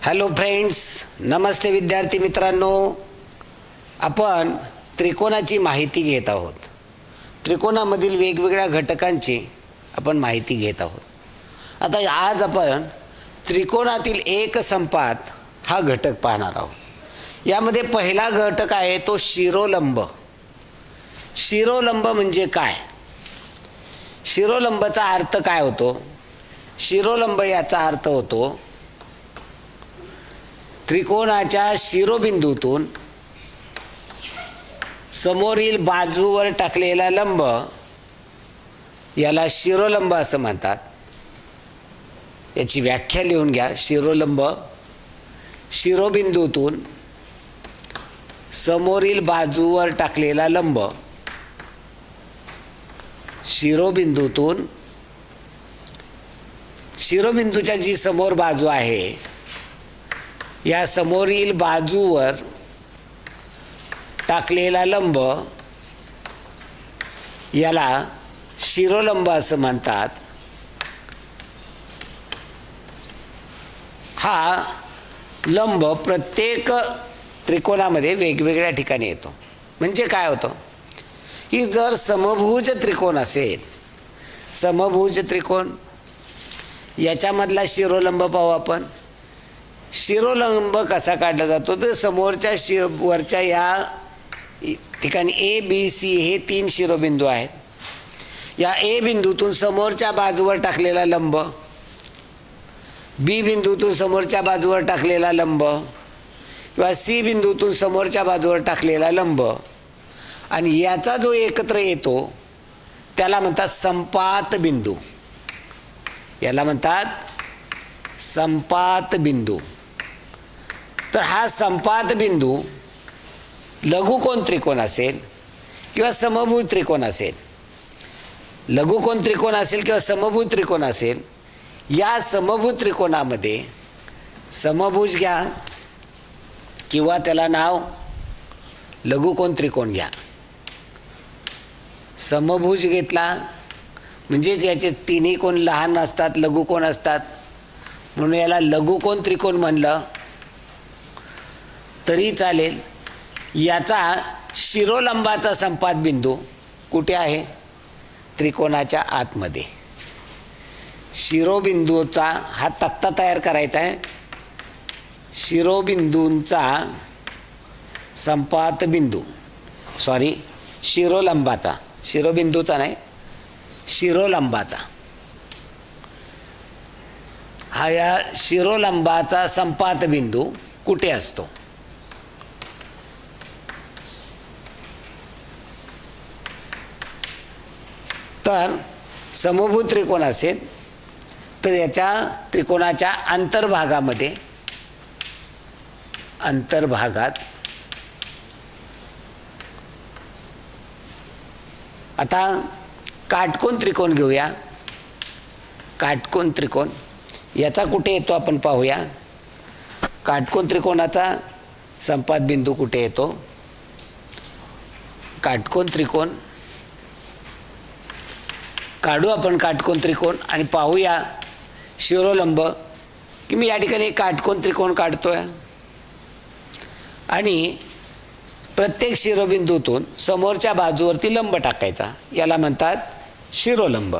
Hello friends, नमस्ते विद्यार्थी मित्रांनो. आपण त्रिकोणाची माहिती घेत आहोत. त्रिकोणामधील वेगवेगळ्या घटकांची आपण माहिती घेत आहोत. आता आज आपण त्रिकोणातील एक संपात हा घटक पाहणार आहोत. यामध्ये पहिला घटक आहे तो शिरोलंब. शिरोलंब म्हणजे काय? शिरोलंबचा अर्थ काय होतो? शिरोलंब याचा अर्थ होतो त्रिकोणाच्या शिरोबिंदूतून समोरील बाजूवर टाकलेला लंब याला शिरोलंब असं म्हणतात. याची व्याख्या लिहून घ्या. शिरोलंब शिरोबिंदूतून समोरील बाजूवर टाकलेला लंब. शिरोबिंदूतून शिरोबिंदूच्या जी समोर बाजू आहे या समोरील बाजूवर टाकलेला लंब याला शिरोलंब असं म्हणतात. हा लंब प्रत्येक त्रिकोणामध्ये वेगवेगळ्या ठिकाणी येतो. म्हणजे काय होतं की जर समभुज त्रिकोण असेल, समभुज त्रिकोण याच्यामधला शिरोलंब पाहू आपण. शिरोलंब कसा काढला जातो तर समोरच्या वरच्या या ठिकाणी ए बी सी हे 3 शिरोबिंदू आहेत. या ए बिंदूतून समोरच्या बाजूवर टाकलेला लंब, बी बिंदूतून समोरच्या बाजूवर टाकलेला लंब किंवा सी बिंदूतून समोरच्या बाजूवर टाकलेला लंब आणि याचा जो एकत्र येतो त्याला म्हणतात संपात बिंदू. याला म्हणतात संपात बिंदू. तर हा संपात बिंदू लघुकोन त्रिकोण असेल किंवा समभुज त्रिकोण असेल, लघुकोन त्रिकोण असेल किंवा समभुज त्रिकोण असेल, या समभुज त्रिकोणामध्ये समभुज घ्या किंवा त्याला नाव लघुकोन त्रिकोण घ्या. समभुज घेतला म्हणजे याचे तिन्ही कोण लहान असतात, लघुकोन असतात, म्हणून याला लघुकोन त्रिकोण म्हणलं तरी चालेल. याचा शिरोलंबाचा संपात बिंदू कुठे आहे? त्रिकोणाच्या आतमध्ये. शिरोबिंदूचा हा तक्ता तयार करायचा आहे. शिरोबिंदूंचा संपात बिंदू, शिरोलंबाचा, शिरोबिंदूचा नाही, शिरोलंबाचा. हा या शिरोलंबाचा संपात बिंदू कुठे असतो? तर समभुज त्रिकोण असेल तर याच्या त्रिकोणाच्या अंतर्भागामध्ये, अंतर्भागात. आता काटकोन त्रिकोण घेऊया. काटकोन त्रिकोण याचा कुठे येतो आपण पाहूया. काटकोन त्रिकोणाचा संपात बिंदू कुठे येतो? काटकोन त्रिकोण काढू आपण. काटकोन त्रिकोण आणि पाहूया शिरोलंब की मी या ठिकाणी काटकोन त्रिकोण काढतोय आणि प्रत्येक शिरोबिंदूतून समोरच्या बाजूवरती लंब टाकायचा. याला म्हणतात शिरोलंब.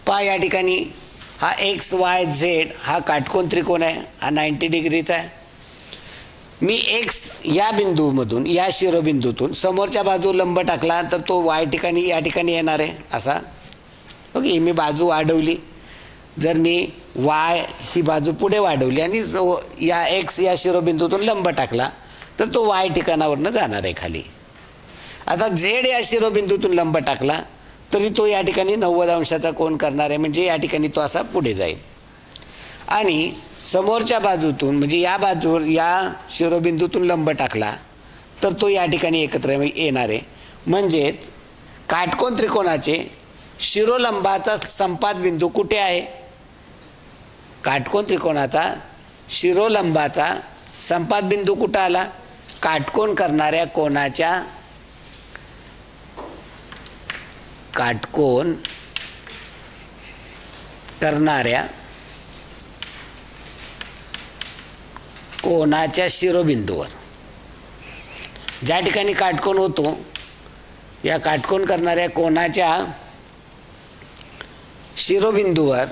पहा या ठिकाणी हा एक्स वाय झेड हा काटकोन त्रिकोण आहे. हा 90 डिग्रीचा आहे. मी एक्स या बिंदूमधून, या शिरोबिंदूतून समोरच्या बाजू लंब टाकला तर तो वाय ठिकाणी या ठिकाणी येणार आहे असा. ओके, मी बाजू वाढवली. जर मी वाय ही बाजू पुढे वाढवली आणि या एक्स या शिरोबिंदूतून लंब टाकला तर तो वाय ठिकाणावरनं जाणार आहे खाली. आता झेड या शिरोबिंदूतून लंब टाकला तरी तो या ठिकाणी 90 अंशाचा कोन करणार आहे. म्हणजे या ठिकाणी तो असा पुढे जाईल. आणि समोरच्या बाजूतून म्हणजे या बाजूवर या शिरोबिंदूतून लंब टाकला तर तो या ठिकाणी एकत्र येणार आहे. म्हणजेच काटकोन त्रिकोणाचे शिरोलंबाचा संपात बिंदू कुठे आहे? काटकोन त्रिकोणाचा शिरोलंबाचा संपात बिंदू कुठं आला? काटकोन करणाऱ्या कोणाच्या, काटकोन करणाऱ्या कोनाच्या शिरोबिंदूवर, ज्या ठिकाणी काटकोन होतो या काटकोन करणाऱ्या कोनाच्या शिरोबिंदूवर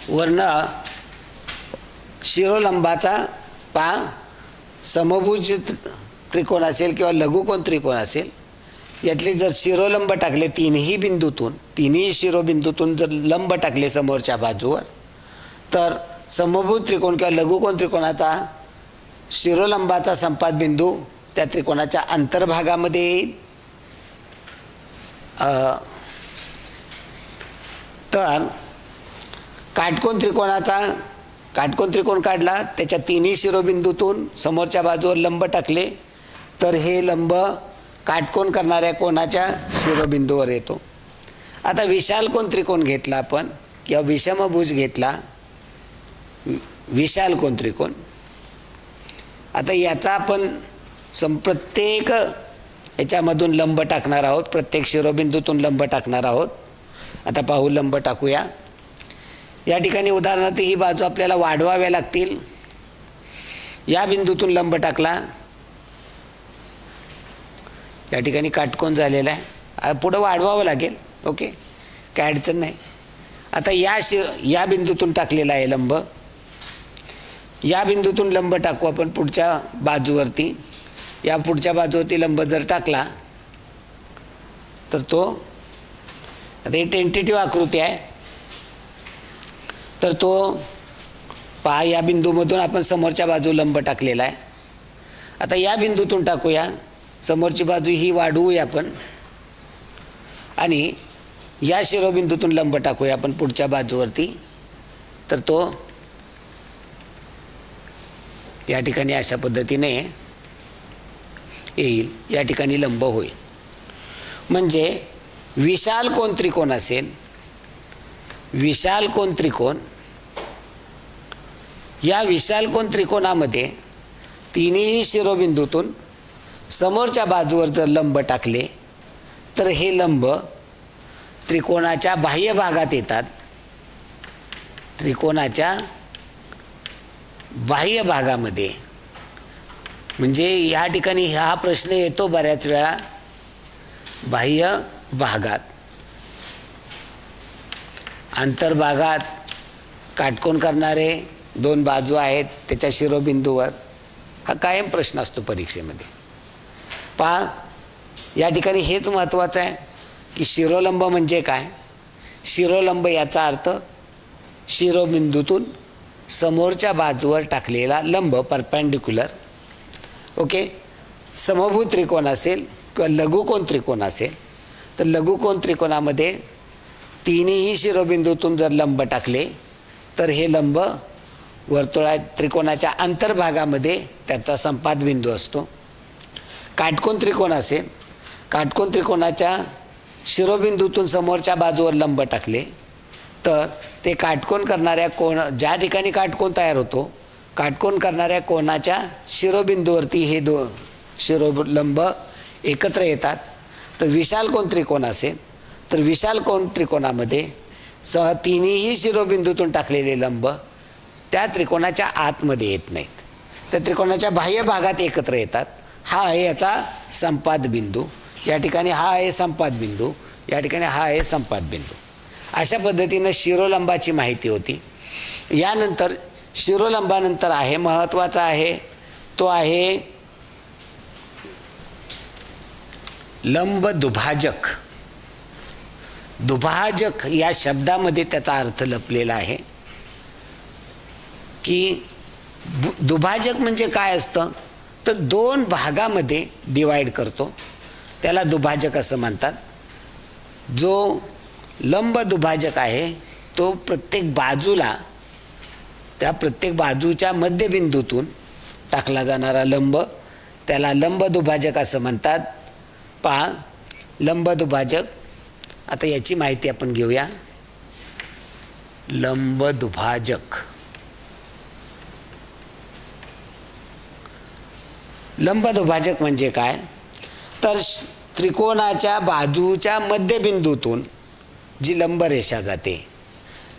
वर्ण शिरोलंबाचा समभुज त्रिकोण असेल किंवा लघुकोन त्रिकोण असेल, यातले जर शिरोलंब टाकले तिन्ही शिरोबिंदूतून जर लंब टाकले समोरच्या बाजूवर, तर समभुज त्रिकोण किंवा लघुकोन त्रिकोणाचा शिरोलंबाचा संपाद बिंदू त्या त्रिकोणाच्या अंतर्भागामध्ये येईल. तर काटकोन त्रिकोण काढला, त्याच्या तिन्ही शिरोबिंदूतून समोरच्या बाजूवर लंब टाकले, तर हे लंब काटकोन करणाऱ्या कोणाच्या शिरोबिंदूवर येतो. आता विशालकोन त्रिकोण घेतला आपण किंवा विषमभुज घेतला, विशालकोन त्रिकोण. आता याचा आपण प्रत्येक याच्यामधून लंब टाकणार आहोत, प्रत्येक शिरोबिंदूतून लंब टाकणार आहोत. आता पाहू, लंब टाकूया. या ठिकाणी उदाहरणार्थ ही बाजू आपल्याला वाढवाव्या लागतील. या बिंदूतून लंब टाकला, या ठिकाणी काटकोन झालेला आहे, पुढं वाढवावं लागेल. ओके, काय अडचण नाही. आता या बिंदूतून टाकलेला आहे लंब, या बिंदूतून लंब टाकू आपण पुढच्या बाजूवरती. या पुढच्या बाजूवरती लंब जर टाकला तर तो, आता ही टेंटेटिव्ह आकृती आहे, तर तो पहा या बिंदूमधून आपण समोरच्या बाजू लंब टाकलेला आहे. आता या बिंदूतून टाकूया, समोरची बाजू ही वाढवूया आपण आणि या शिरोबिंदूतून लंब टाकूया आपण पुढच्या बाजूवरती, तर तो या ठिकाणी अशा पद्धतीने येईल, या ठिकाणी लंब होईल. म्हणजे विशालकोन त्रिकोण असेल, विशालकोन त्रिकोण, या विशालकोन त्रिकोणामध्ये तिन्ही शिरोबिंदूतून समोरच्या बाजूवर जर लंब टाकले तर हे लंब त्रिकोणाच्या बाह्य भागात येतात. त्रिकोणाच्या बाह्य भागामध्ये, म्हणजे या ठिकाणी हा प्रश्न येतो बऱ्याच वेळा, बाह्य भागात, अंतर्भागात काटकोन करणारे दोन बाजू आहेत त्याच्या शिरोबिंदूवर, हा कायम प्रश्न असतो परीक्षेमध्ये. पहा या ठिकाणी हेच महत्त्वाचं आहे की शिरोलंब म्हणजे काय. शिरोलंब याचा अर्थ शिरोबिंदूतून समोरच्या बाजूवर टाकलेला लंब, परपेंडिक्युलर. ओके, समभुज त्रिकोण असेल किंवा लघुकोन त्रिकोण असेल, तर लघुकोन त्रिकोणामध्ये तिन्ही शिरोबिंदूतून जर लंब टाकले तर हे लंब त्रिकोणाच्या अंतर्भागामध्ये त्याचा संपाद बिंदू असतो. काटकोन त्रिकोण असेल, काटकोन त्रिकोणाच्या शिरोबिंदूतून समोरच्या बाजूवर लंब टाकले तर ते काटकोन करणाऱ्या ज्या ठिकाणी काटकोन तयार होतो, काटकोन करणाऱ्या कोणाच्या शिरोबिंदूवरती हे शिरोलंब एकत्र येतात. तर विशालकोन त्रिकोण असेल तर विशालकोन त्रिकोणामध्ये तिन्ही शिरोबिंदूतून टाकलेले लंब त्या त्रिकोणाच्या आतमध्ये येत नाहीत, त्या त्रिकोणाच्या बाह्य भागात एकत्र येतात. हा आहे याचा संपाद बिंदू, या ठिकाणी हा आहे संपाद बिंदू, या ठिकाणी हा आहे संपाद बिंदू. अशा पद्धतीनं शिरोलंबाची माहिती होती. यानंतर शिरोलंबानंतर आहे महत्त्वाचा आहे तो आहे लंब दुभाजक. दुभाजक या शब्दामध्ये त्याचा अर्थ लपलेला आहे की दुभाजक म्हणजे काय असतं, तर दोन भागामध्ये डिवाइड करतो, त्याला दुभाजक असं म्हणतात. जो लंब दुभाजक आहे तो प्रत्येक बाजूला, त्या प्रत्येक बाजूच्या मध्यबिंदूतून टाकला जाणारा लंब, त्याला लंब दुभाजक असं म्हणतात. पहा लंब दुभाजक, आता याची माहिती आपण घेऊया. लंब दुभाजक, लंब दुभाजक म्हणजे काय, तर त्रिकोणाच्या बाजूच्या मध्यबिंदूतून जी लंब रेषा जाते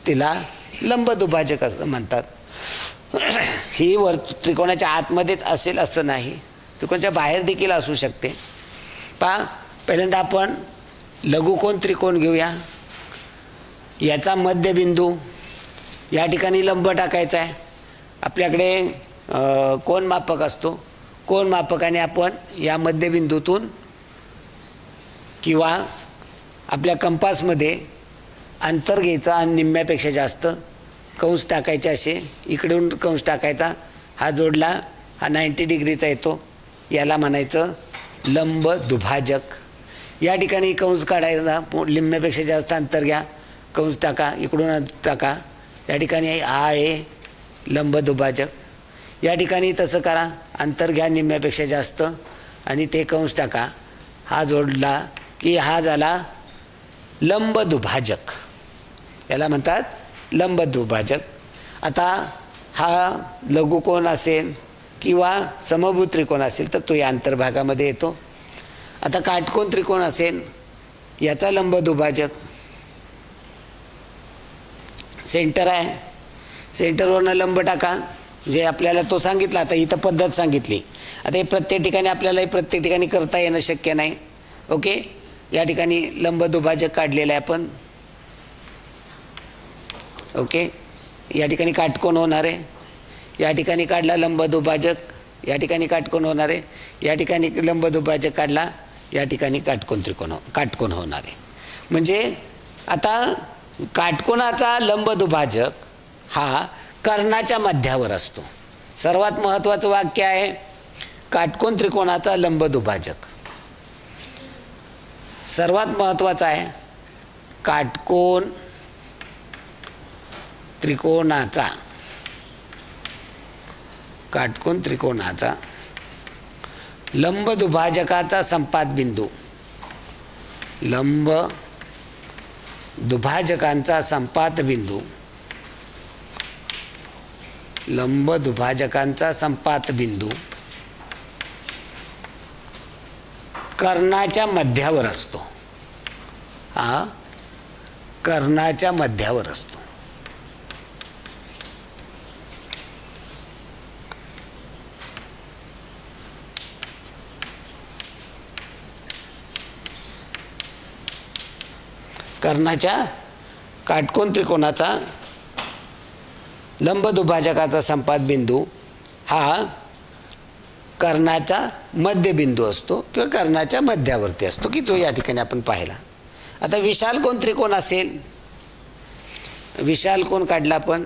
तिला लंब दुभाजक असं म्हणतात. ही त्रिकोणाच्या आतमध्येच असेल असं नाही, त्रिकोणाच्या बाहेर देखील असू शकते. पहा, पहिल्यांदा आपण लघुकोन त्रिकोण घेऊया. याचा मध्यबिंदू या ठिकाणी लंब टाकायचा आहे. आपल्याकडे कोन मापक असतो. कोन मापकाने आपण या मध्यबिंदूतून किंवा आपल्या कंपासमध्ये अंतर घ्यायचं आणि निम्म्यापेक्षा जास्त कंस टाकायचे. असे इकडून कंस टाकायचा, हा जोडला, हा 90 डिग्रीचा येतो, याला म्हणायचं लंब दुभाजक. या ठिकाणी कंस काढायचा, निम्म्यापेक्षा जास्त अंतर घ्या, कंस टाका, इकडून टाका, या ठिकाणी हा आहे लंब दुभाजक. या ठिकाणी तसं करा, अंतर घ्या निम्म्यापेक्षा जास्त आणि ते कंस टाका, हा जोडला की हा झाला लंब दुभाजक. याला म्हणतात लंब दुभाजक. आता हा लघुकोन असेल किंवा समभुज त्रिकोण असेल तर तो या अंतर्भागामध्ये येतो. आता काटकोन त्रिकोण असेल, याचा लंब दुभाजक सेंटर आहे, सेंटरवरनं लंब टाका, जे आपल्याला तो सांगितला. आता इथं पद्धत सांगितली. आता हे प्रत्येक ठिकाणी आपल्याला प्रत्येक ठिकाणी करता येणं शक्य नाही. ओके, या ठिकाणी लंब दुभाजक काढलेला आहे आपण. ओके, या ठिकाणी काटकोन होणार आहे, या ठिकाणी काढला लंब दुभाजक, या ठिकाणी काटकोन होणार आहे, या ठिकाणी लंब दुभाजक काढला, या ठिकाणी काटकोन होणार आहे. म्हणजे आता काटकोनाचा लंब दुभाजक हा कर्णाच्या मध्यावर असतो. सर्वात महत्त्वाचं वाक्य आहे काटकोन त्रिकोणाचा लंब दुभाजक. सर्वात महत्त्वाचं आहे काटकोन त्रिकोणाचा लंब दुभाजकाचा संपात बिंदू, लंब दुभाजकांचा संपात बिंदू, लंब दुभाजकांचा संपात बिंदू कर्णाच्या मध्यावर असतो. हा कर्णाच्या मध्यावर असतो. कर्णाच्या काटकोन त्रिकोणाचा लंब दुभाजकाचा संपात बिंदू हा कर्णाचा मध्यबिंदू असतो किंवा कर्णाच्या मध्यावरती असतो, की जो या ठिकाणी आपण पाहिला. आता विशाल कोन त्रिकोण असेल, विशाल कोन काढला आपण.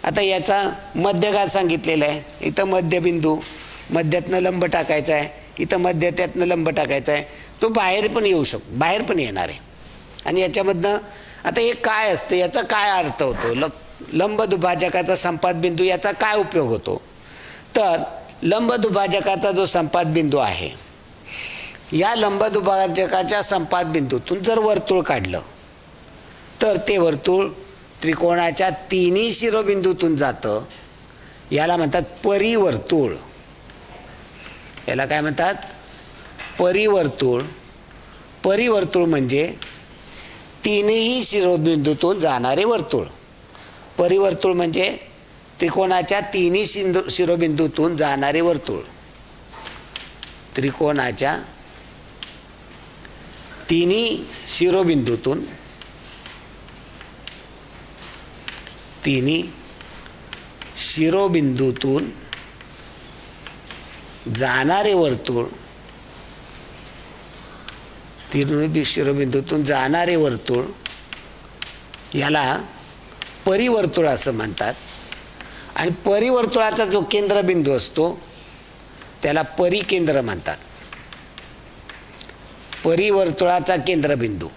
आता याचा मध्यघात सांगितलेला आहे. इथं मध्यबिंदू, मध्यातनं लंब टाकायचा आहे, इथं मध्य त्यातनं लंब टाकायचा आहे. तो बाहेर पण येऊ शकतो, बाहेर पण येणार आहे. आणि याच्यामधनं आता हे काय असतं, याचा काय अर्थ होतो, लंब दुभाजकाचा संपात बिंदू, याचा काय उपयोग होतो. तर लंब दुभाजकाचा जो संपात बिंदू आहे, या लंब दुभाजकाच्या संपात बिंदूतून जर वर्तुळ काढलं तर ते वर्तुळ त्रिकोणाच्या तिन्ही शिरोबिंदूतून जातं. याला म्हणतात परिवर्तुळ. याला काय म्हणतात, परिवर्तुळ. परिवर्तुळ म्हणजे तीनही शिरोबिंदूतून जाणारे वर्तुळ. परिवर्तुळ म्हणजे त्रिकोणाच्या तिन्ही शिरोबिंदूतून जाणारे वर्तुळ. त्रिकोणाच्या तिन्ही शिरोबिंदूतून जाणारे वर्तुळ, तिन्ही शिरोबिंदूतून जाणारे वर्तुळ याला परिवर्तुळ असं म्हणतात. आणि परिवर्तुळाचा जो केंद्रबिंदू असतो त्याला परिकेंद्र म्हणतात. परिवर्तुळाचा केंद्रबिंदू,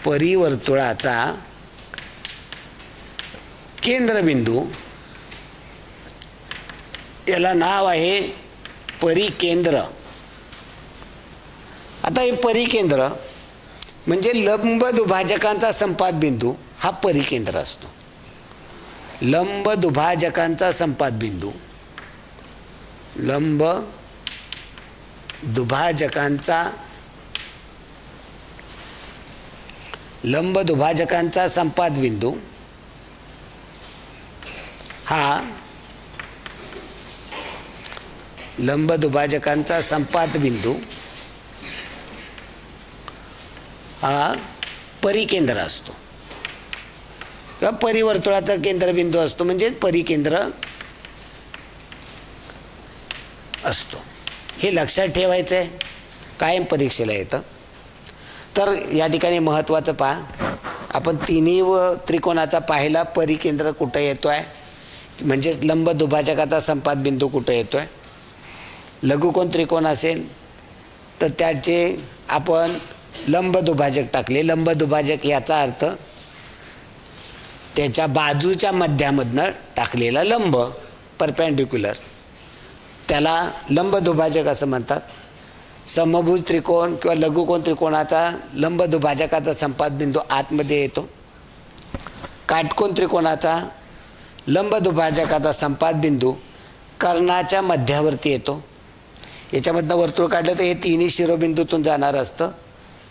परिवर्तुळाचा केंद्रबिंदू याला नाव आहे परिकेंद्र. आता हे परिकेंद्र म्हणजे लंब दुभाजकांचा संपात बिंदू हा परिकेंद्र असतो. लंब दुभाजकांचा संपात बिंदू, लंब दुभाजकांचा लंब दुभाजकांचा संपात बिंदू हा लंब दुभाजकांचा संपात बिंदू हा परिकेंद्र असतो किंवा परिवर्तुळाचा केंद्रबिंदू असतो, म्हणजे परिकेंद्र असतो. हे लक्षात ठेवायचं आहे, कायम परीक्षेला येतं. तर या ठिकाणी महत्त्वाचं पहा, आपण तिन्ही त्रिकोणाचा पाहिला परिकेंद्र कुठं येतो आहे, म्हणजे लंब दुभाजकाचा संपात बिंदू कुठं येतो आहे. लघुकोण त्रिकोण असेल तर त्याचे आपण लंब दुभाजक टाकले. लंब दुभाजक याचा अर्थ त्याच्या बाजूच्या मध्यामधनं टाकलेला लंब, परपेंडिक्युलर, त्याला लंब दुभाजक असं म्हणतात. समभुज त्रिकोण किंवा लघुकोण त्रिकोणाचा लंब दुभाजकाचा संपात बिंदू आतमध्ये येतो. काटकोण त्रिकोणाचा लंब दुभाजकाचा संपात बिंदू कर्णाच्या मध्यावरती येतो. याच्यामधनं वर्तुळ काढलं तर हे तिन्ही शिरोबिंदूतून जाणार असतं,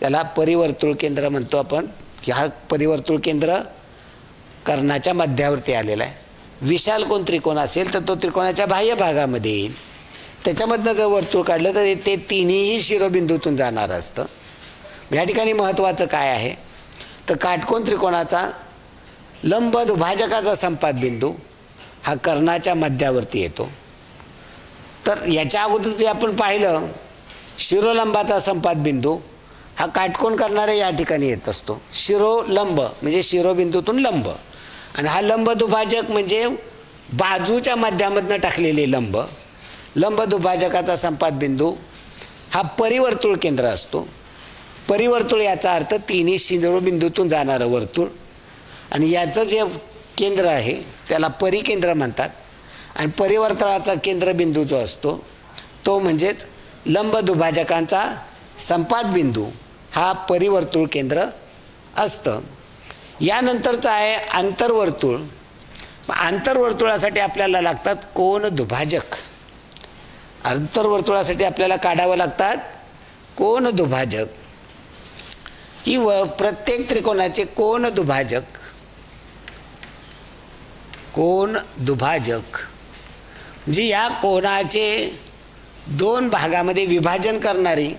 त्याला परिवर्तुळ केंद्र म्हणतो आपण. हा परिवर्तुळ केंद्र कर्णाच्या मध्यावरती आलेला आहे. विशाल कोण त्रिकोण असेल तर तो त्रिकोणाच्या बाह्य भागामध्ये येईल. त्याच्यामधनं जर वर्तुळ काढलं तर ते तिन्ही शिरोबिंदूतून जाणार असतं. या ठिकाणी महत्त्वाचं काय आहे तर काटकोण त्रिकोणाचा लंब दुभाजकाचा संपात बिंदू हा कर्णाच्या मध्यावरती येतो. तर याच्या अगोदर जे आपण पाहिलं शिरोलंबाचा संपात बिंदू हा काटकोण करणारे या ठिकाणी येत असतो. शिरोलंब म्हणजे शिरोबिंदूतून लंब, आणि हा लंब दुभाजक म्हणजे बाजूच्या मध्यामधनं टाकलेले लंब. लंब दुभाजकाचा संपात बिंदू हा परिवर्तुळ केंद्र असतो. परिवर्तुळ याचा अर्थ तिन्ही शिरोबिंदूतून जाणारं वर्तुळ, आणि याचं जे केंद्र आहे त्याला परिकेंद्र म्हणतात. आणि परिवर्तुळाचा केंद्रबिंदू जो असतो तो म्हणजेच लंब दुभाजकांचा संपात बिंदू हा परिवर्तुळ केंद्र असतं. यानंतरचं आहे आंतरवर्तुळ. आंतरवर्तुळासाठी आपल्याला लागतात कोन दुभाजक. आंतरवर्तुळासाठी आपल्याला काढावं लागतात कोन दुभाजक. ही प्रत्येक त्रिकोणाचे कोन दुभाजक म्हणजे या कोणाचे दोन भागामध्ये विभाजन करणारी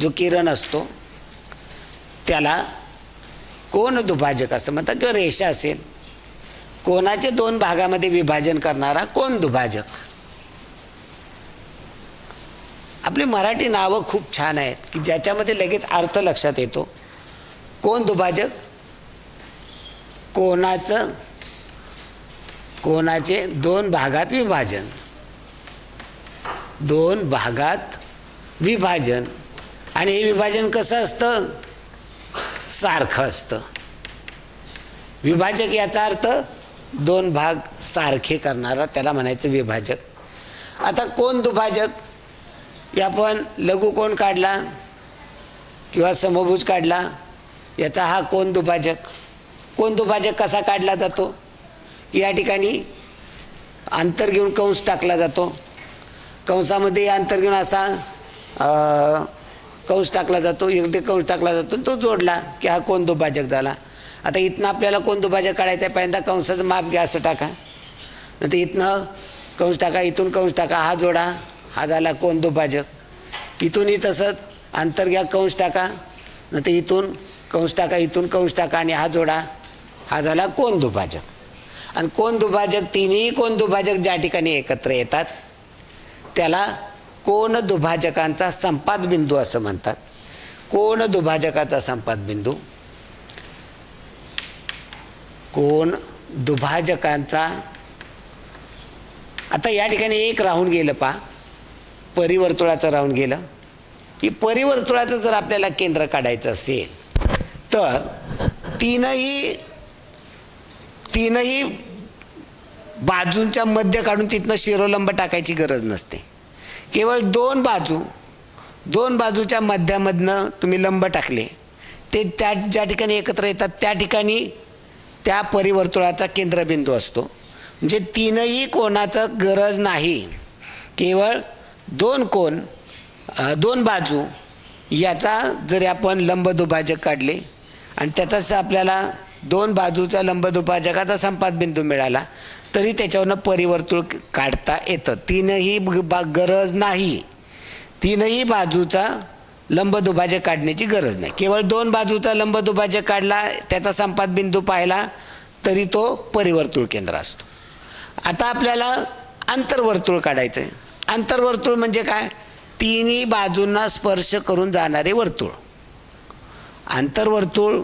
जो किरण असतो त्याला कोन दुभाजक असं म्हणतात. किंवा रेषा असेल, कोणाचे दोन भागामध्ये विभाजन करणारा कोन दुभाजक. आपली मराठी नावं खूप छान आहेत की ज्याच्यामध्ये लगेच अर्थ लक्षात येतो. कोन दुभाजक, कोणाचे दोन भागात विभाजन, दोन भागात विभाजन. आणि हे विभाजन कसं असतं, सारखं असतं. विभाजक याचा अर्थ दोन भाग सारखे करणारा, त्याला म्हणायचं विभाजक. आता कोन दुभाजक आपण लघुकोण काढला किंवा समभुज काढला, याचा हा कोन दुभाजक. कोन दुभाजक कसा काढला जातो, या ठिकाणी अंतर घेऊन कंस टाकला जातो. कंसामध्ये अंतर घेऊन असा कंस टाकला जातो, इकडे कंस टाकला जातो, तो जोडला की हा कोन दुभाजक झाला. आता इथनं आपल्याला कोन दुभाजक काढायचं आहे, पहिल्यांदा कंसाचं माप घ्या, असं टाका. नंतर इथनं कंस टाका, इथून कंस टाका, हा जोडा, हा झाला कोन दुभाजक. इथूनही तसंच अंतर घ्या, कंस टाका, नंतर इथून कंस टाका, इथून कंस टाका आणि हा जोडा, हा झाला कोन दुभाजक. आणि कोन दुभाजक, तिन्ही कोन दुभाजक ज्या ठिकाणी एकत्र येतात त्याला कोन दुभाजकांचा संपात बिंदू असं म्हणतात. कोन दुभाजकाचा संपात बिंदू, कोन दुभाजकांचा. आता या ठिकाणी एक राहून गेलं पहा, परिवर्तुळाचं राहून गेलं. की परिवर्तुळाचं जर आपल्याला केंद्र काढायचं असेल तर तीनही बाजूंच्या मध्य काढून तिथनं शिरोलंब टाकायची गरज नसते. केवळ दोन बाजूच्या मध्यामधनं तुम्ही लंब टाकले, ते त्या ज्या ठिकाणी एकत्र येतात त्या ठिकाणी त्या परिवर्तुळाचा केंद्रबिंदू असतो. म्हणजे तीनही कोणाचं गरज नाही, केवळ दोन बाजू याचा जरी आपण लंब दुभाजक काढले आणि त्याचाच आपल्याला 2 बाजूचा लंबदुभाजकाचा संपात बिंदू मिळाला तरी त्याच्यावरनं परिवर्तुळ काढता येतं. तीनही गरज नाही, तीनही बाजूचा लंबदुभाजक काढण्याची गरज नाही. केवळ 2 बाजूचा लंबदुभाजक काढला, त्याचा संपात बिंदू पाहिला तरी तो परिवर्तुळ केंद्र असतो. आता आपल्याला अंतर्वर्तुळ काढायचं आहे. अंतर्वर्तुळ म्हणजे काय? तिन्ही बाजूंना स्पर्श करून जाणारे वर्तुळ. आंतरवर्तुळ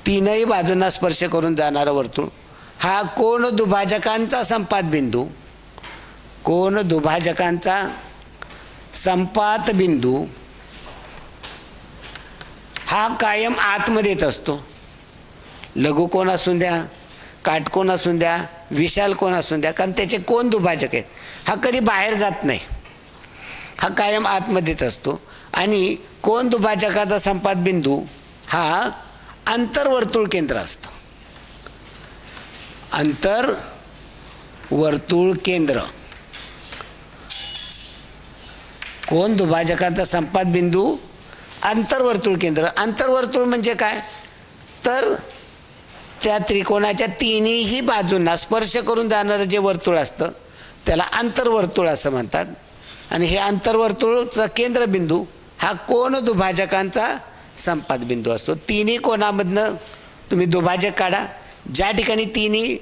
तीनही बाजूंना स्पर्श करून जाणारा वर्तुळ हा कोन दुभाजकांचा संपात बिंदू, कोन दुभाजकांचा संपात बिंदू हा कायम आतमध्येच असतो. लघुकोन असून द्या, काटकोन असून द्या, विशाल कोन असून द्या, कारण त्याचे कोन दुभाजक आहेत. हा कधी बाहेर जात नाही, हा कायम आतमध्येच असतो. आणि कोन दुभाजकाचा संपात बिंदू हा अंतर्वर्तुळ केंद्र असतं. अंतर्वर्तुळ केंद्र, कोन दुभाजकांचा संपात बिंदू अंतर्वर्तुळ केंद्र. अंतर्वर्तुळ म्हणजे काय? तर त्या त्रिकोणाच्या तिन्ही बाजूंना स्पर्श करून जाणारं जे वर्तुळ असतं त्याला अंतर्वर्तुळ असं म्हणतात. आणि हे अंतर्वर्तुळचा केंद्रबिंदू हा कोन दुभाजकांचा संपात बिंदू असतो. तिन्ही कोणामधनं तुम्ही दुभाजक काढा, ज्या ठिकाणी तिन्ही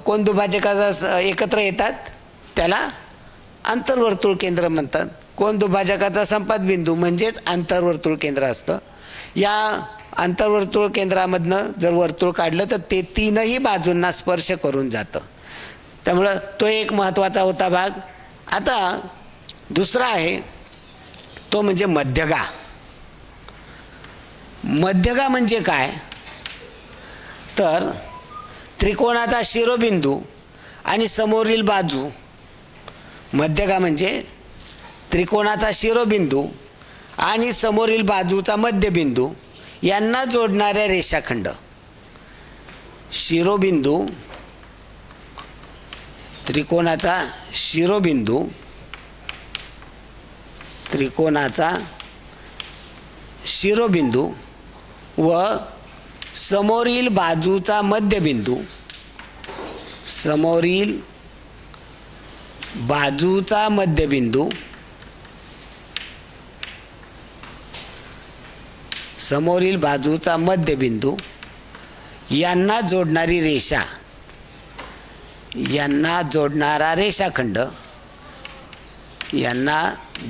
कोन दुभाजकाचा एकत्र येतात त्याला अंतर्वर्तुळ केंद्र म्हणतात. कोन दुभाजकाचा संपात बिंदू म्हणजेच अंतर्वर्तुळ केंद्र असतं. या अंतर्वर्तुळ केंद्रामधनं जर वर्तुळ काढलं तर ते तीनही बाजूंना स्पर्श करून जातं. त्यामुळं तो एक महत्त्वाचा होता भाग. आता दुसरा आहे तो म्हणजे मध्यगा. मध्यगा म्हणजे काय? तर त्रिकोणाचा शिरोबिंदू आणि समोरील बाजू. मध्यगा म्हणजे त्रिकोणाचा शिरोबिंदू आणि समोरील बाजूचा मध्यबिंदू यांना जोडणाऱ्या रेषाखंड. शिरोबिंदू, त्रिकोणाचा शिरोबिंदू, त्रिकोणाचा शिरोबिंदू व समोरील बाजूचा मध्यबिंदू, समोरील बाजूचा मध्यबिंदू, समोरील बाजूचा मध्यबिंदू यांना जोडणारी रेषा, यांना जोडणारा रेषाखंड, यांना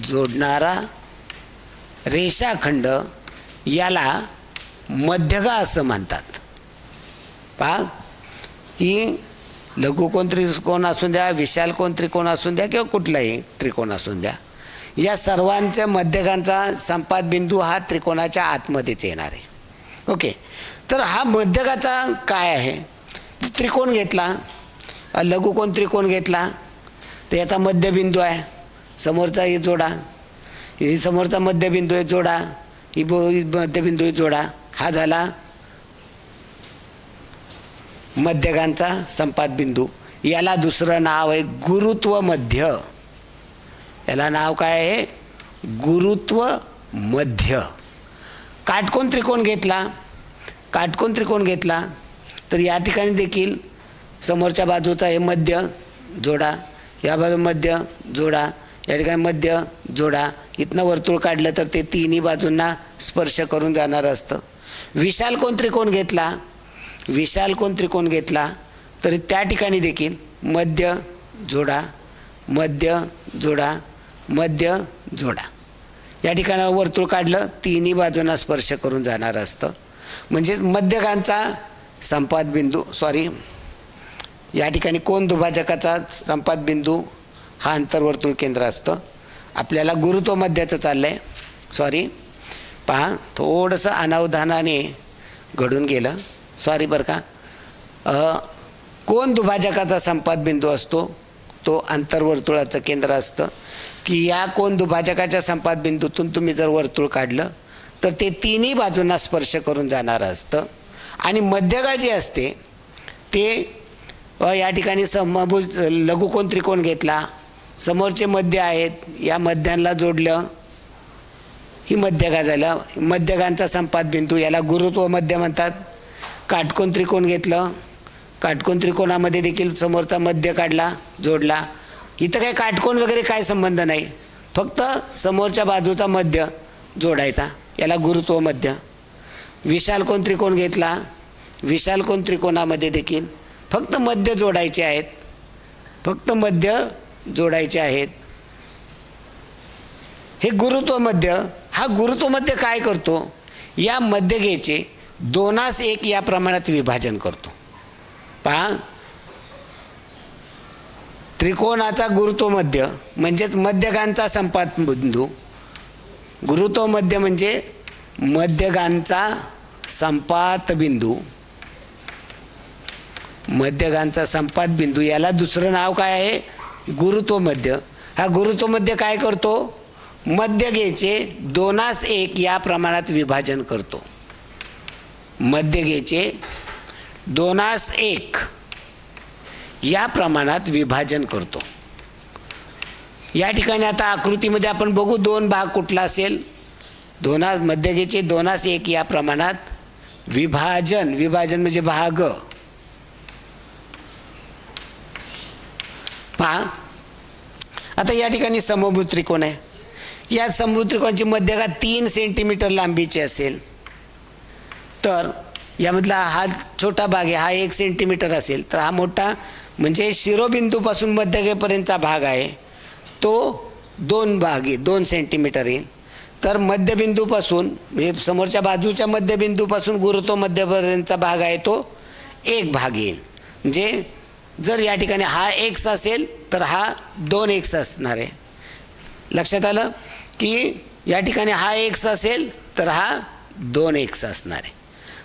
जोडणारा रेषाखंड याला मध्यगा असं म्हणतात. पहा, ही लघुकोन त्रिकोण असून द्या, विशाल कोन त्रिकोण असून द्या किंवा कुठलाही त्रिकोण असून द्या, या सर्वांच्या मध्यकांचा संपात बिंदू हा त्रिकोणाच्या आतमध्येच येणार आहे. ओके, तर हा मध्यकाचा काय आहे? त्रिकोण घेतला, लघुकोन त्रिकोण घेतला तर याचा मध्यबिंदू आहे, समोरचा ही जोडा, ही समोरचा मध्यबिंदू आहे जोडा, ही मध्यबिंदू आहे जोडा. हा झाला मध्यकांचा संपात बिंदू. याला दुसरं नाव आहे गुरुत्व मध्य. याला नाव काय आहे? गुरुत्व मध्य. काटकोन त्रिकोण घेतला, काटकोन त्रिकोण घेतला तर या ठिकाणी देखील समोरच्या बाजूचा हे मध्य जोडा, या बाजू मध्य जोडा, या ठिकाणी मध्य जोडा. इथनं वर्तुळ काढलं तर ते तिन्ही बाजूंना स्पर्श करून जाणार असतं. विशाल कोन त्रिकोण घेतला, विशाल कोन त्रिकोण घेतला तर त्या ठिकाणी देखील मध्य जोडा, मध्य जोडा, मध्य जोडा. या ठिकाणी वर्तुळ काढलं, तिन्ही बाजूंना स्पर्श करून जाणार असतं. म्हणजेच मध्यकांचा संपात बिंदू, या ठिकाणी कोन दुभाजकाचा संपात बिंदू हा अंतर्वर्तुळ केंद्र असतं. आपल्याला गुरुत्व मध्याचं चाललं आहे, पहा थोडंसं अनावधानाने घडून गेलं, बरं का. कोन दुभाजकाचा संपात बिंदू असतो तो अंतर्वर्तुळाचं केंद्र असतं की या कोन दुभाजकाच्या संपात बिंदूतून तुम्ही जर वर्तुळ काढलं तर ते तिन्ही बाजूंना स्पर्श करून जाणार असतं. आणि मध्यगा जी असते ते या ठिकाणी समभुज लघुकोन त्रिकोण घेतला, समोरचे मध्य आहेत, या मध्यांना जोडलं, ही मध्यगा झाला. मध्यगांचा संपात बिंदू याला गुरुत्व मध्य म्हणतात. काटकोन त्रिकोण घेतलं, काटकोन त्रिकोणामध्ये देखील समोरचा मध्य काढला, जोडला. इथं काही काटकोन वगैरे काय संबंध नाही, फक्त समोरच्या बाजूचा मध्य जोडायचा, याला गुरुत्व मध्य. विशालकोन त्रिकोण घेतला, विशालकोन त्रिकोणामध्ये देखील फक्त मध्य जोडायचे आहेत, फक्त मध्य जोडायचे आहेत. हे गुरुत्व मध्य, हा गुरुत्व मध्य काय करतो, या मध्यगेचे 2:1 या प्रमाणात विभाजन करतो. पहा, त्रिकोणाचा गुरुत्व मध्य म्हणजेच मध्यगांचा संपात बिंदू. गुरुत्व मध्य म्हणजे मध्यगांचा संपात बिंदू, मध्यगांचा संपात बिंदू, याला दुसरं नाव काय आहे, गुरुत्व मध्य. हा गुरुत्व मध्य काय करतो, मध्यगेचे 2:1 या प्रमाणात विभाजन करतो. मध्यगेचे 2:1 या प्रमाणात विभाजन करतो. या ठिकाणी आता आकृतीमध्ये आपण बघू दोन भाग कुठला असेल. मध्यगेचे 2:1 या प्रमाणात विभाजन, विभाजन म्हणजे भाग. पहा, आता या ठिकाणी समभुज त्रिकोण आहे. या समभुज त्रिकोणाची मध्यगा 3 सेंटीमीटर लांबीची असेल, तर यामधला हा छोटा भाग आहे, हा 1 सेंटीमीटर असेल, तर हा मोठा म्हणजे शिरोबिंदूपासून मध्यगेपर्यंतचा भाग आहे तो 2 भाग आहे, 2 सेंटीमीटर येईल. तर मध्यबिंदूपासून म्हणजे समोरच्या बाजूच्या मध्यबिंदूपासून गुरुत्व मध्यपर्यंतचा भाग आहे तो 1 भाग येईल. म्हणजे जर या ठिकाणी हा x असेल तर हा 2x असणार आहे. लक्षात आलं की या ठिकाणी हा x असेल तर हा 2x असणार आहे.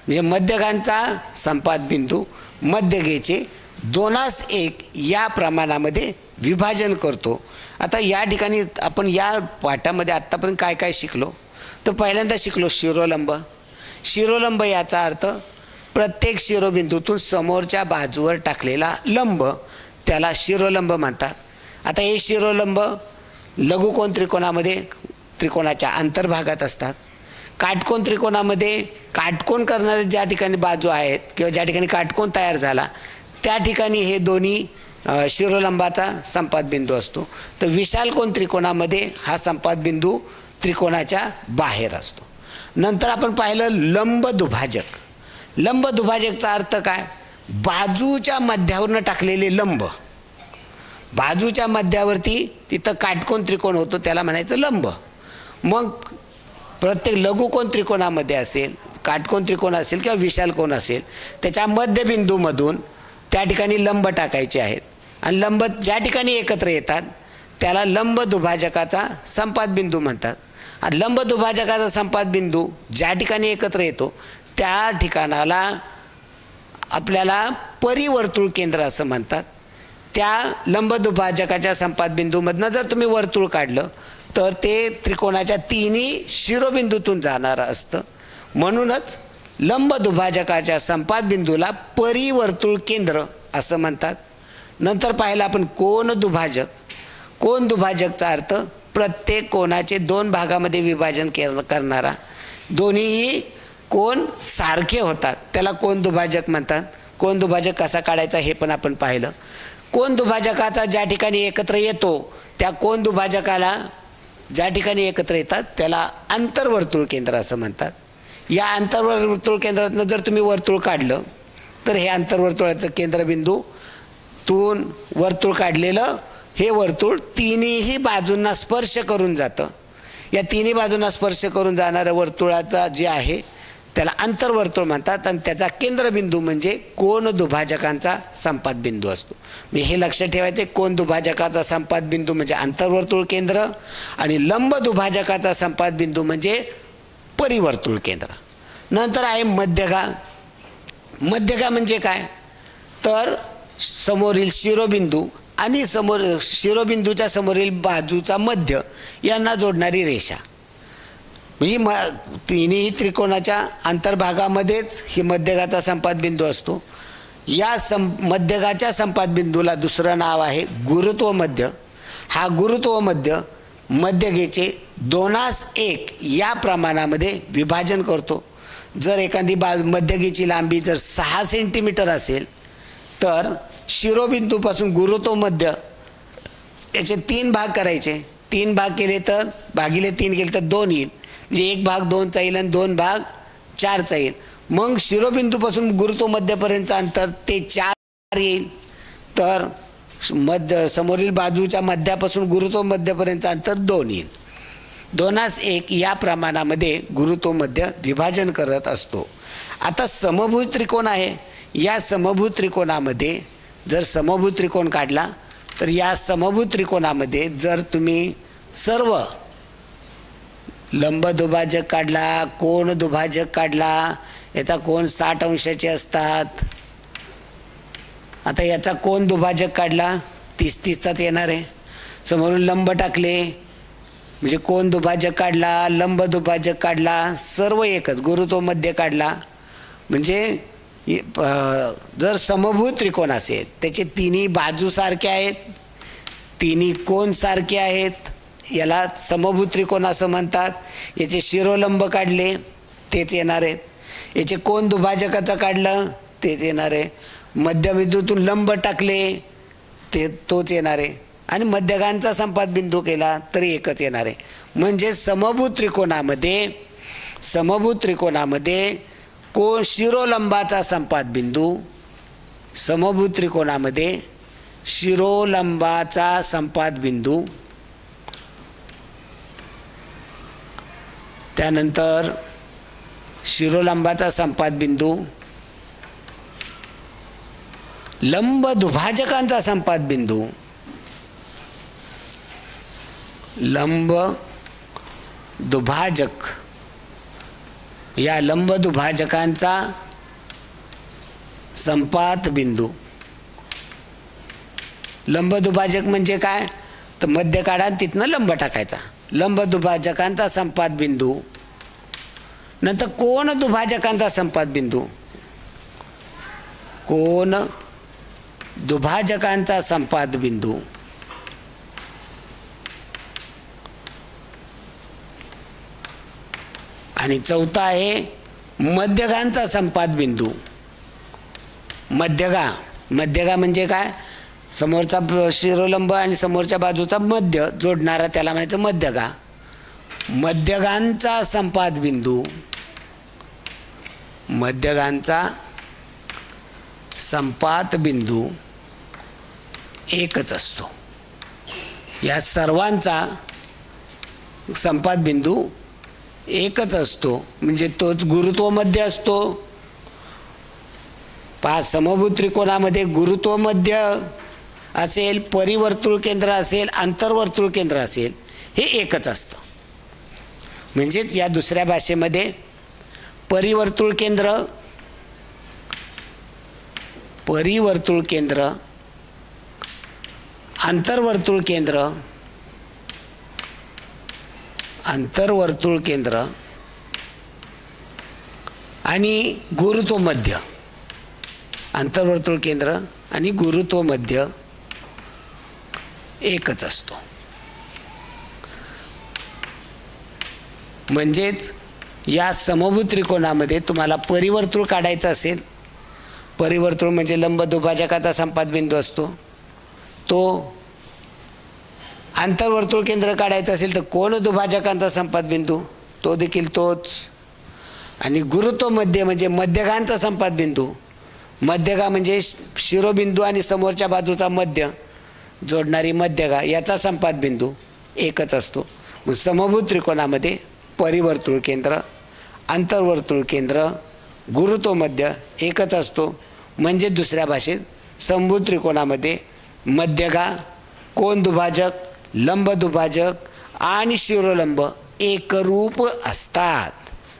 म्हणजे मध्यगांचा संपात बिंदू मध्यगेचे 2:1 या प्रमाणामध्ये विभाजन करतो. आता या ठिकाणी आपण या पाठामध्ये आत्तापर्यंत काय काय शिकलो, तर पहिल्यांदा शिकलो शिरोलंब. शिरोलंब याचा अर्थ प्रत्येक शिरोबिंदूतून समोरच्या बाजूवर टाकलेला लंब, त्याला शिरोलंब म्हणतात. आता हे शिरोलंब लघुकोन त्रिकोणामध्ये त्रिकोणाच्या अंतर्भागात असतात. काटकोन त्रिकोणामध्ये काटकोन करणारे ज्या ठिकाणी बाजू आहेत किंवा ज्या ठिकाणी काटकोन तयार झाला त्या ठिकाणी हे दोन्ही शिरोलंबाचा संपात बिंदू असतो. तर विशालकोन त्रिकोणामध्ये हा संपात बिंदू त्रिकोणाच्या बाहेर असतो. नंतर आपण पाहिलं लंब दुभाजक. लंब दुभाजकचा अर्थ काय, बाजूच्या मध्यावरनं टाकलेले लंब, बाजूच्या मध्यावरती तिथं काटकोन त्रिकोण होतो त्याला म्हणायचं लंब. मग प्रत्येक लघुकोन त्रिकोणामध्ये असेल, काटकोन त्रिकोण असेल किंवा विशालकोन असेल, त्याच्या मध्यबिंदूमधून त्या ठिकाणी लंब टाकायचे आहेत आणि लंब ज्या ठिकाणी एकत्र येतात त्याला लंब दुभाजकाचा संपात बिंदू म्हणतात. आणि लंब दुभाजकाचा संपात बिंदू ज्या ठिकाणी एकत्र येतो त्या ठिकाणाला आपल्याला परिवर्तुळ केंद्र असं म्हणतात. त्या लंब दुभाजकाच्या संपात बिंदूमधनं जर तुम्ही वर्तुळ काढलं तर ते त्रिकोणाच्या तिन्ही शिरोबिंदूतून जाणारं असतं. म्हणूनच लंब दुभाजकाच्या संपात बिंदूला परिवर्तुळ केंद्र असं म्हणतात. नंतर पाहिलं आपण कोन दुभाजक. कोन दुभाजकचा अर्थ प्रत्येक कोणाचे 2 भागामध्ये विभाजन करणारा, दोन्हीही कोन सारखे होतात त्याला कोन दुभाजक म्हणतात. कोन दुभाजक कसा काढायचा हे पण आपण पाहिलं. कोन दुभाजकाचा ज्या ठिकाणी एकत्र येतो त्या कोन दुभाजकाला ज्या ठिकाणी एकत्र येतात त्याला अंतर्वर्तुळ केंद्र असं म्हणतात. या अंतर्वर्तुळ केंद्रातून जर तुम्ही वर्तुळ काढलं तर हे अंतर्वर्तुळाचं केंद्रबिंदूतून वर्तुळ काढलेलं हे वर्तुळ तिन्ही बाजूंना स्पर्श करून जातं. या तिन्ही बाजूंना स्पर्श करून जाणाऱ्या वर्तुळाचा जे आहे त्याला अंतर्वर्तुळ म्हणतात आणि त्याचा केंद्रबिंदू म्हणजे कोन दुभाजकांचा संपात बिंदू असतो. मी हे लक्षात ठेवायचे, कोन दुभाजकाचा संपात बिंदू म्हणजे अंतर्वर्तुळ केंद्र आणि लंब दुभाजकाचा संपात बिंदू म्हणजे परिवर्तुळ केंद्र. नंतर आहे मध्यगा. मध्यगा म्हणजे काय, तर समोरील शिरोबिंदू आणि शिरोबिंदूच्या समोरील बाजूचा मध्य यांना जोडणारी रेषा. म्हणजे तिन्ही त्रिकोणाच्या अंतर्भागामध्येच ही मध्यगाचा संपात बिंदू असतो. या मध्यगाच्या संपात बिंदूला दुसरं नाव आहे गुरुत्व मध्य. हा गुरुत्व मध्य मध्यगेचे 2:1 या प्रमाणामध्ये विभाजन करतो. जर एखादी मध्यगेची लांबी जर 6 सेंटीमीटर असेल तर शिरोबिंदूपासून गुरुत्व मध्य याचे 3 भाग करायचे. 3 भाग केले तर भागिले 3 केले तर 2 येईल. म्हणजे 1 भाग 2चा येईल आणि 2 भाग 4चा येईल. मग शिरोबिंदूपासून गुरुत्व मध्यपर्यंतचं अंतर ते 4 येईल. तर समोरील बाजूच्या मध्यापासून गुरुत्व मध्यपर्यंतचं अंतर 2 येईल. 2:1 या प्रमाणामध्ये गुरुत्व मध्य विभाजन करत असतो. आता समभुज त्रिकोण आहे. या समभुज त्रिकोणामध्ये जर समभुज त्रिकोण काढला तर या समभुज त्रिकोणामध्ये जर तुम्ही सर्व लंब दुभाजक काढला, कोण दुभाजक काढला, याचा कोण 60 अंशाचे असतात. आता याचा कोण दुभाजक काढला 30-30चाच येणार आहे. समोरून लंब टाकले म्हणजे कोण दुभाजक काढला, लंब दुभाजक काढला, सर्व एकच. गुरुत्व मध्य काढला म्हणजे जर समभुज त्रिकोण असेल त्याचे तिन्ही बाजू सारखे आहेत, तिन्ही कोण सारखे आहेत, याला समभुज त्रिकोण असं म्हणतात. याचे शिरोलंब काढले तेच येणार आहेत. याचे कोण दुभाजकाचं काढलं तेच येणार आहे. मध्यबिंदूतून लंब टाकले ते तोच येणार आहे. आणि मध्यगांचा संपात बिंदू केला तरी एकच येणार आहे. म्हणजे समभुज त्रिकोणामध्ये कोण शिरोलंबाचा संपात बिंदू, समभुज त्रिकोणामध्ये शिरोलंबाचा संपात बिंदू, त्यानंतर शिरोलंबाचा संपात बिंदू, लंब दुभाजकांचा संपात बिंदू, लंब दुभाजक, या लंब दुभाजकांचा संपात बिंदू. लंब दुभाजक म्हणजे काय तर मध्य काढा तिथनं लंब टाकायचा. लंब दुभाजकांचा संपात बिंदू, नंतर कोण दुभाजकांचा संपात बिंदू, कोण दुभाजकांचा संपात बिंदू, आणि चौथा आहे मध्यगांचा संपात बिंदू. मध्यगा म्हणजे काय, समोरचा शिरोलंब आणि समोरच्या बाजूचा मध्य जोडणारा त्याला म्हणायचं मध्यगा. मध्यगांचा संपात बिंदू, मध्यगांचा संपात बिंदू एकच असतो. या सर्वांचा संपात बिंदू एकच असतो म्हणजे तोच गुरुत्व मध्य असतो. समभुज त्रिकोणामध्ये गुरुत्व मध्य असेल, परिवर्तुळ केंद्र असेल, आंतरवर्तुळ केंद्र असेल, हे एकच असतं. म्हणजेच या दुसऱ्या भाषेमध्ये परिवर्तुळ केंद्र, आंतरवर्तुळ केंद्र आणि गुरुत्व मध्य, आंतरवर्तुळ केंद्र आणि गुरुत्व मध्य एकच असतो. म्हणजेच या समभुज त्रिकोणामध्ये तुम्हाला परिवर्तुळ काढायचं असेल, परिवर्तुळ म्हणजे लंब दुभाजकाचा संपात बिंदू असतो तो. आंतरवर्तुळ केंद्र काढायचं असेल तर कोण दुभाजकांचा संपात बिंदू तो देखील तोच. आणि गुरुत्व मध्य म्हणजे मध्यगांचा संपात बिंदू. मध्यगा म्हणजे शिरोबिंदू आणि समोरच्या बाजूचा मध्य जोडणारी मध्यगा, याचा संपात बिंदू एकच असतो. मग समभुज त्रिकोणामध्ये परिवर्तुळ केंद्र, आंतरवर्तुळ केंद्र, गुरुत्व मध्य एकच असतो. म्हणजे दुसऱ्या भाषेत समभुज त्रिकोणामध्ये मध्यगा, कोन दुभाजक, लंब दुभाजक आणि शिरोलंब एकरूप असतात.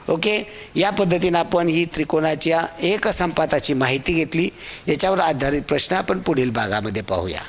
ओके, या पद्धतीने आपण ही त्रिकोणाच्या एकसंपाताची माहिती घेतली. याच्यावर आधारित प्रश्न आपण पुढील भागामध्ये पाहूया.